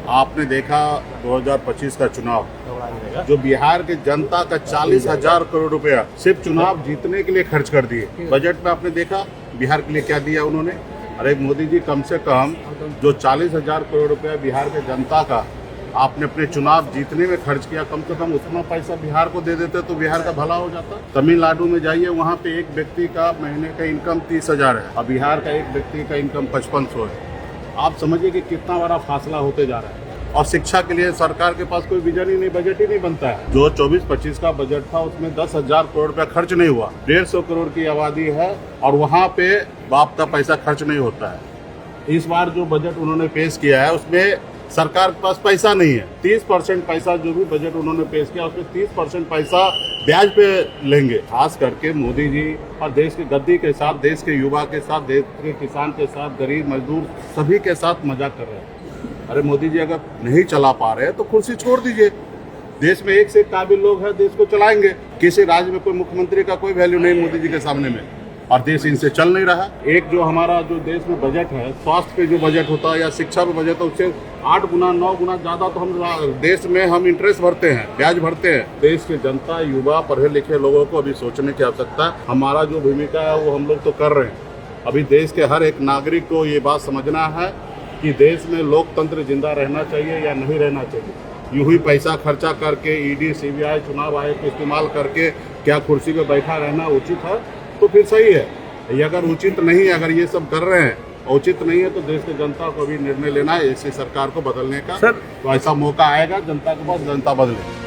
आपने देखा 2025 का चुनाव, जो बिहार के जनता का 40,000 करोड़ रुपया सिर्फ चुनाव जीतने के लिए खर्च कर दिए। बजट में आपने देखा बिहार के लिए क्या दिया उन्होंने। अरे मोदी जी, कम से कम जो 40,000 करोड़ रुपया बिहार के जनता का आपने अपने चुनाव जीतने में खर्च किया, कम से कम उतना पैसा बिहार को दे देते तो बिहार का भला हो जाता। तमिलनाडु में जाइए, वहाँ पे एक व्यक्ति का महीने का इनकम 30,000 है और बिहार का एक व्यक्ति का इनकम 5500 है। आप समझिए कि कितना बड़ा फासला होते जा रहा है। और शिक्षा के लिए सरकार के पास कोई विजन ही नहीं, बजट ही नहीं बनता है। जो 24-25 का बजट था उसमें 10,000 करोड़ रुपया खर्च नहीं हुआ। 150 करोड़ की आबादी है और वहाँ पे बाप का पैसा खर्च नहीं होता है। इस बार जो बजट उन्होंने पेश किया है उसमें सरकार के पास पैसा नहीं है। 30% पैसा जो भी बजट उन्होंने पेश किया उसमें 30% पैसा ब्याज पे लेंगे। खास करके मोदी जी और देश की गद्दी के साथ, देश के युवा के साथ, देश के किसान के साथ, गरीब मजदूर सभी के साथ मजाक कर रहे हैं। अरे मोदी जी, अगर नहीं चला पा रहे हैं तो कुर्सी छोड़ दीजिए। देश में एक से एक काबिल लोग हैं, देश को चलाएंगे। किसी राज्य में कोई मुख्यमंत्री का कोई वैल्यू नहीं मोदी जी के सामने में, और देश इनसे चल नहीं रहा। एक जो हमारा जो देश में बजट है, स्वास्थ्य पे जो बजट होता है या शिक्षा पे बजट है, उससे 8 गुना 9 गुना ज्यादा तो हम देश में हम इंटरेस्ट भरते हैं, ब्याज भरते हैं। देश की जनता, युवा, पढ़े लिखे लोगों को अभी सोचने की आवश्यकता है। हमारा जो भूमिका है वो हम लोग तो कर रहे हैं। अभी देश के हर एक नागरिक को ये बात समझना है कि देश में लोकतंत्र जिंदा रहना चाहिए या नहीं रहना चाहिए। यूं ही पैसा खर्चा करके ईडी, सीबीआई, चुनाव आयोग का इस्तेमाल करके क्या कुर्सी पे बैठा रहना उचित है? तो फिर सही है। ये अगर उचित नहीं है, अगर ये सब कर रहे हैं उचित नहीं है, तो देश की जनता को भी निर्णय लेना है इसी सरकार को बदलने का। तो ऐसा मौका आएगा जनता के पास, जनता बदले।